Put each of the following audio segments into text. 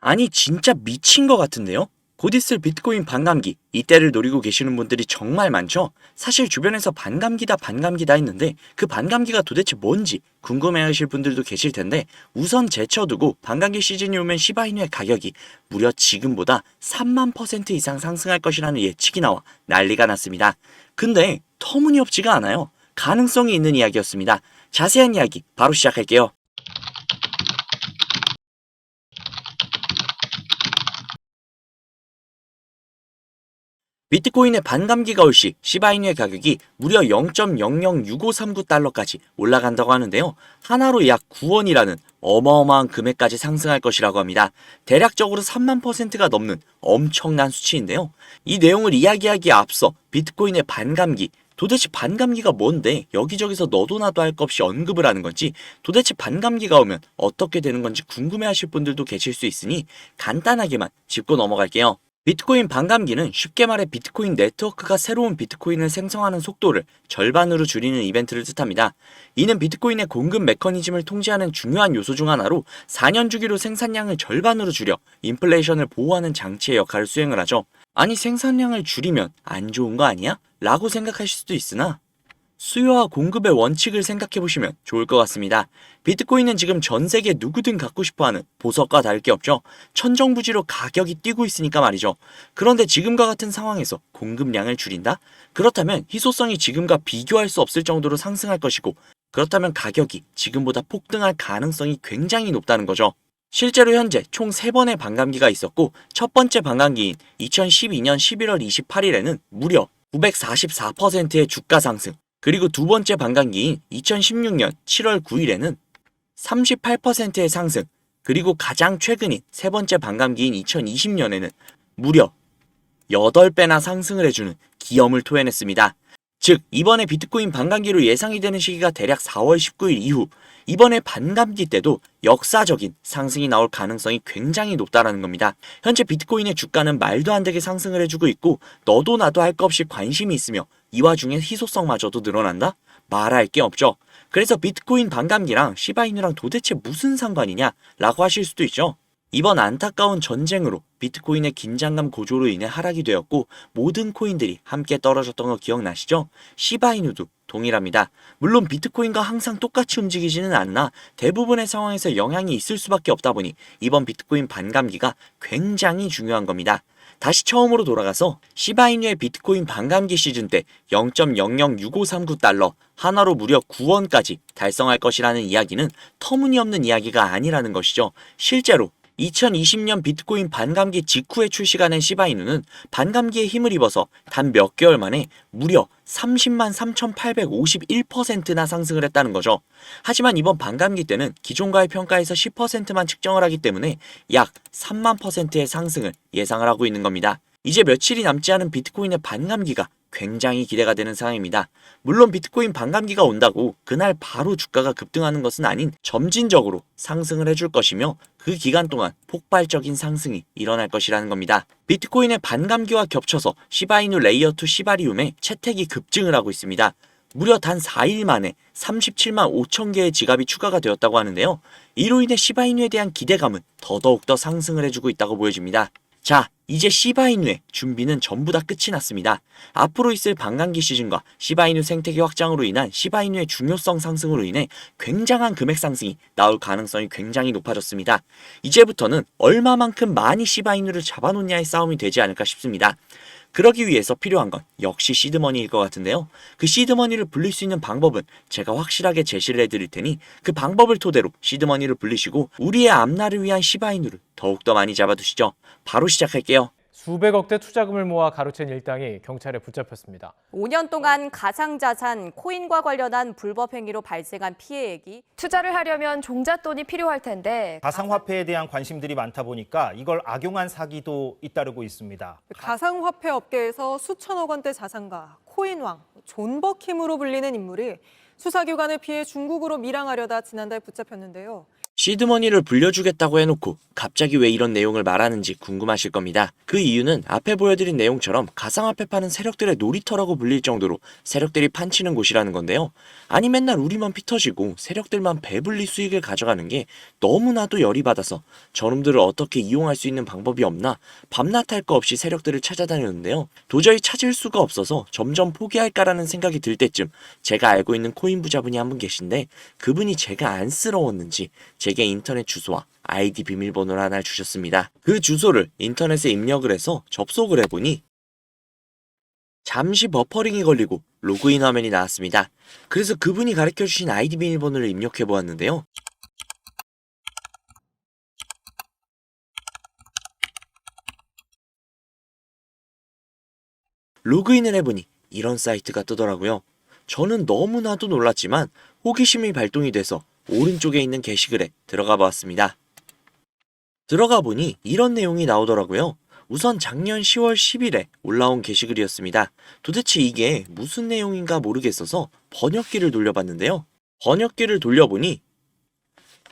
아니 진짜 미친 것 같은데요? 곧 있을 비트코인 반감기, 이때를 노리고 계시는 분들이 정말 많죠? 사실 주변에서 반감기다 했는데 그 반감기가 도대체 뭔지 궁금해하실 분들도 계실 텐데 우선 제쳐두고 반감기 시즌이 오면 시바이누의 가격이 무려 지금보다 3만% 이상 상승할 것이라는 예측이 나와 난리가 났습니다. 근데 터무니없지가 않아요. 가능성이 있는 이야기였습니다. 자세한 이야기 바로 시작할게요. 비트코인의 반감기가 올 시 시바이누의 가격이 무려 0.006539달러까지 올라간다고 하는데요. 하나로 약 9원이라는 어마어마한 금액까지 상승할 것이라고 합니다. 대략적으로 3만%가 넘는 엄청난 수치인데요. 이 내용을 이야기하기에 앞서 비트코인의 반감기, 도대체 반감기가 뭔데 여기저기서 너도 나도 할 것 없이 언급을 하는 건지, 도대체 반감기가 오면 어떻게 되는 건지 궁금해하실 분들도 계실 수 있으니 간단하게만 짚고 넘어갈게요. 비트코인 반감기는 쉽게 말해 비트코인 네트워크가 새로운 비트코인을 생성하는 속도를 절반으로 줄이는 이벤트를 뜻합니다. 이는 비트코인의 공급 메커니즘을 통제하는 중요한 요소 중 하나로 4년 주기로 생산량을 절반으로 줄여 인플레이션을 보호하는 장치의 역할을 수행을 하죠. 아니 생산량을 줄이면 안 좋은 거 아니야? 라고 생각하실 수도 있으나 수요와 공급의 원칙을 생각해 보시면 좋을 것 같습니다. 비트코인은 지금 전 세계 누구든 갖고 싶어하는 보석과 다를 게 없죠. 천정부지로 가격이 뛰고 있으니까 말이죠. 그런데 지금과 같은 상황에서 공급량을 줄인다? 그렇다면 희소성이 지금과 비교할 수 없을 정도로 상승할 것이고, 그렇다면 가격이 지금보다 폭등할 가능성이 굉장히 높다는 거죠. 실제로 현재 총 3번의 반감기가 있었고, 첫 번째 반감기인 2012년 11월 28일에는 무려 944%의 주가 상승, 그리고 두 번째 반감기인 2016년 7월 9일에는 38%의 상승, 그리고 가장 최근인 세 번째 반감기인 2020년에는 무려 8배나 상승을 해주는 기염을 토해냈습니다. 즉, 이번에 비트코인 반감기로 예상이 되는 시기가 대략 4월 19일 이후, 이번에 반감기 때도 역사적인 상승이 나올 가능성이 굉장히 높다라는 겁니다. 현재 비트코인의 주가는 말도 안 되게 상승을 해주고 있고, 너도 나도 할 것 없이 관심이 있으며 이 와중에 희소성마저도 늘어난다? 말할 게 없죠. 그래서 비트코인 반감기랑 시바이누랑 도대체 무슨 상관이냐? 라고 하실 수도 있죠. 이번 안타까운 전쟁으로 비트코인의 긴장감 고조로 인해 하락이 되었고 모든 코인들이 함께 떨어졌던 거 기억나시죠? 시바이누도 동일합니다. 물론 비트코인과 항상 똑같이 움직이지는 않나 대부분의 상황에서 영향이 있을 수밖에 없다 보니 이번 비트코인 반감기가 굉장히 중요한 겁니다. 다시 처음으로 돌아가서 시바이누의 비트코인 반감기 시즌 때 0.006539달러, 하나로 무려 9원까지 달성할 것이라는 이야기는 터무니없는 이야기가 아니라는 것이죠. 실제로 2020년 비트코인 반감기 직후에 출시가 된 시바이누는 반감기에 힘을 입어서 단 몇 개월 만에 무려 30만 3,851%나 상승을 했다는 거죠. 하지만 이번 반감기 때는 기존과의 평가에서 10%만 측정을 하기 때문에 약 3만 %의 상승을 예상을 하고 있는 겁니다. 이제 며칠이 남지 않은 비트코인의 반감기가 굉장히 기대가 되는 상황입니다. 물론 비트코인 반감기가 온다고 그날 바로 주가가 급등하는 것은 아닌 점진적으로 상승을 해줄 것이며 그 기간 동안 폭발적인 상승이 일어날 것이라는 겁니다. 비트코인의 반감기와 겹쳐서 시바이누 레이어2 시바리움의 채택이 급증을 하고 있습니다. 무려 단 4일 만에 37만 5천 개의 지갑이 추가가 되었다고 하는데요. 이로 인해 시바이누에 대한 기대감은 더더욱 상승을 해주고 있다고 보여집니다. 자, 이제 시바이누의 준비는 전부 다 끝이 났습니다. 앞으로 있을 반감기 시즌과 시바이누 생태계 확장으로 인한 시바이누의 중요성 상승으로 인해 굉장한 금액 상승이 나올 가능성이 굉장히 높아졌습니다. 이제부터는 얼마만큼 많이 시바이누를 잡아놓냐의 싸움이 되지 않을까 싶습니다. 그러기 위해서 필요한 건 역시 시드머니일 것 같은데요. 그 시드머니를 불릴 수 있는 방법은 제가 확실하게 제시를 해드릴 테니 그 방법을 토대로 시드머니를 불리시고 우리의 앞날을 위한 시바이누를 더욱더 많이 잡아두시죠. 바로 시작할게요. 수백억대 투자금을 모아 가로챈 일당이 경찰에 붙잡혔습니다. 5년 동안 가상자산, 코인과 관련한 불법 행위로 발생한 피해액이 투자를 하려면 종잣돈이 필요할 텐데 가상화폐에 대한 관심들이 많다 보니까 이걸 악용한 사기도 잇따르고 있습니다. 가상화폐 업계에서 수천억 원대 자산가, 코인왕, 존버킴으로 불리는 인물이 수사기관을 피해 중국으로 밀항하려다 지난달 붙잡혔는데요. 시드머니를 불려주겠다고 해놓고 갑자기 왜 이런 내용을 말하는지 궁금하실 겁니다. 그 이유는 앞에 보여드린 내용처럼 가상화폐 파는 세력들의 놀이터라고 불릴 정도로 세력들이 판치는 곳이라는 건데요. 아니 맨날 우리만 피 터지고 세력들만 배불리 수익을 가져가는 게 너무나도 열이 받아서 저놈들을 어떻게 이용할 수 있는 방법이 없나 밤낮 할 거 없이 세력들을 찾아다녔는데요. 도저히 찾을 수가 없어서 점점 포기할까라는 생각이 들 때쯤 제가 알고 있는 코인 부자분이 한 분 계신데 그분이 제가 안쓰러웠는지 제게 인터넷 주소와 아이디 비밀번호를 하나 주셨습니다. 그 주소를 인터넷에 입력을 해서 접속을 해보니 잠시 버퍼링이 걸리고 로그인 화면이 나왔습니다. 그래서 그분이 가르쳐주신 아이디 비밀번호를 입력해 보았는데요. 로그인을 해보니 이런 사이트가 뜨더라고요. 저는 너무나도 놀랐지만 호기심이 발동이 돼서 오른쪽에 있는 게시글에 들어가 보았습니다. 들어가 보니 이런 내용이 나오더라고요. 우선 작년 10월 10일에 올라온 게시글이었습니다. 도대체 이게 무슨 내용인가 모르겠어서 번역기를 돌려봤는데요. 번역기를 돌려보니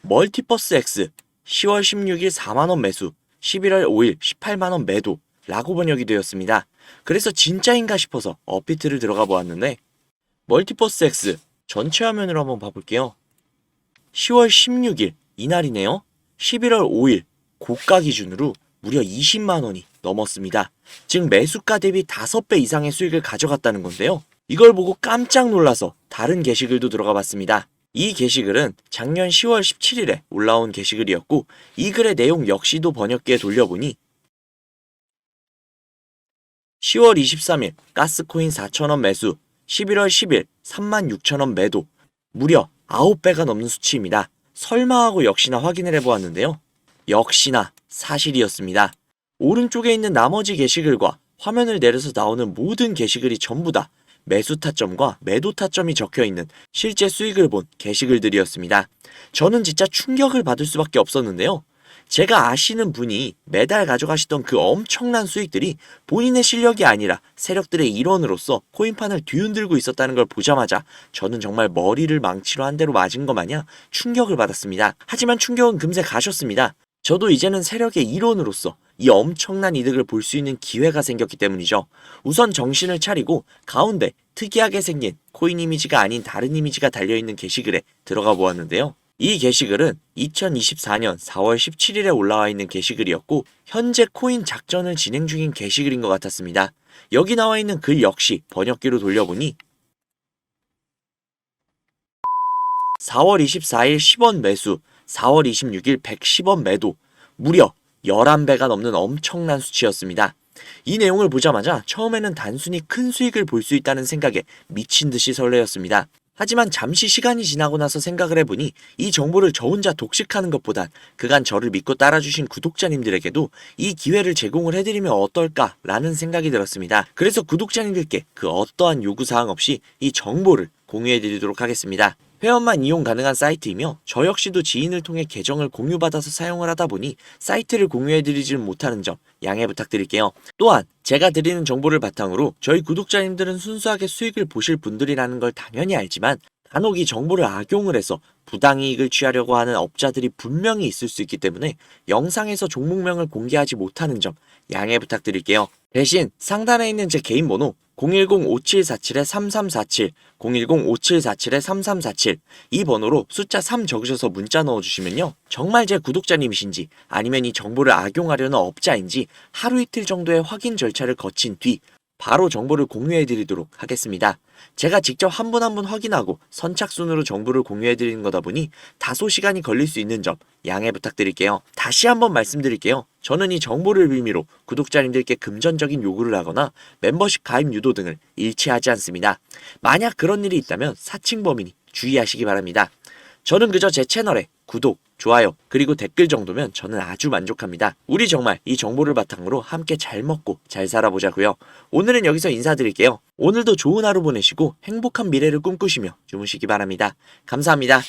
멀티버스 X 10월 16일 4만원 매수, 11월 5일 18만원 매도 라고 번역이 되었습니다. 그래서 진짜인가 싶어서 업비트를 들어가 보았는데 멀티버스 X 전체 화면으로 한번 봐볼게요. 10월 16일 이날이네요. 11월 5일 고가 기준으로 무려 20만원이 넘었습니다. 즉 매수가 대비 5배 이상의 수익을 가져갔다는 건데요. 이걸 보고 깜짝 놀라서 다른 게시글도 들어가 봤습니다. 이 게시글은 작년 10월 17일에 올라온 게시글이었고 이 글의 내용 역시도 번역기에 돌려보니 10월 23일 가스코인 4,000원 매수, 11월 10일 36,000원 매도, 무려 9배가 넘는 수치입니다. 설마 하고 역시나 확인을 해보았는데요. 역시나 사실이었습니다. 오른쪽에 있는 나머지 게시글과 화면을 내려서 나오는 모든 게시글이 전부 다 매수 타점과 매도 타점이 적혀있는 실제 수익을 본 게시글들이었습니다. 저는 진짜 충격을 받을 수밖에 없었는데요. 제가 아시는 분이 매달 가져가시던 그 엄청난 수익들이 본인의 실력이 아니라 세력들의 일원으로서 코인판을 뒤흔들고 있었다는 걸 보자마자 저는 정말 머리를 망치로 한 대로 맞은 것 마냥 충격을 받았습니다. 하지만 충격은 금세 가셨습니다. 저도 이제는 세력의 일원으로서 이 엄청난 이득을 볼 수 있는 기회가 생겼기 때문이죠. 우선 정신을 차리고 가운데 특이하게 생긴 코인 이미지가 아닌 다른 이미지가 달려있는 게시글에 들어가 보았는데요. 이 게시글은 2024년 4월 17일에 올라와 있는 게시글이었고 현재 코인 작전을 진행 중인 게시글인 것 같았습니다. 여기 나와 있는 글 역시 번역기로 돌려보니 4월 24일 10원 매수, 4월 26일 110원 매도, 무려 11배가 넘는 엄청난 수치였습니다. 이 내용을 보자마자 처음에는 단순히 큰 수익을 볼 수 있다는 생각에 미친 듯이 설레었습니다. 하지만 잠시 시간이 지나고 나서 생각을 해보니 이 정보를 저 혼자 독식하는 것보단 그간 저를 믿고 따라주신 구독자님들에게도 이 기회를 제공을 해드리면 어떨까라는 생각이 들었습니다. 그래서 구독자님들께 그 어떠한 요구사항 없이 이 정보를 공유해드리도록 하겠습니다. 회원만 이용 가능한 사이트이며 저 역시도 지인을 통해 계정을 공유받아서 사용을 하다 보니 사이트를 공유해드리지는 못하는 점 양해 부탁드릴게요. 또한 제가 드리는 정보를 바탕으로 저희 구독자님들은 순수하게 수익을 보실 분들이라는 걸 당연히 알지만 간혹 이 정보를 악용을 해서 부당이익을 취하려고 하는 업자들이 분명히 있을 수 있기 때문에 영상에서 종목명을 공개하지 못하는 점 양해 부탁드릴게요. 대신 상단에 있는 제 개인 번호 010-5747-3347, 010-5747-3347 이 번호로 숫자 3 적으셔서 문자 넣어주시면요. 정말 제 구독자님이신지 아니면 이 정보를 악용하려는 업자인지 하루 이틀 정도의 확인 절차를 거친 뒤 바로 정보를 공유해드리도록 하겠습니다. 제가 직접 한 분 한 분 확인하고 선착순으로 정보를 공유해드리는 거다 보니 다소 시간이 걸릴 수 있는 점 양해 부탁드릴게요. 다시 한번 말씀드릴게요. 저는 이 정보를 빌미로 구독자님들께 금전적인 요구를 하거나 멤버십 가입 유도 등을 일치하지 않습니다. 만약 그런 일이 있다면 사칭 범인이 주의하시기 바랍니다. 저는 그저 제 채널에 구독, 좋아요, 그리고 댓글 정도면 저는 아주 만족합니다. 우리 정말 이 정보를 바탕으로 함께 잘 먹고 잘 살아보자고요. 오늘은 여기서 인사드릴게요. 오늘도 좋은 하루 보내시고 행복한 미래를 꿈꾸시며 주무시기 바랍니다. 감사합니다.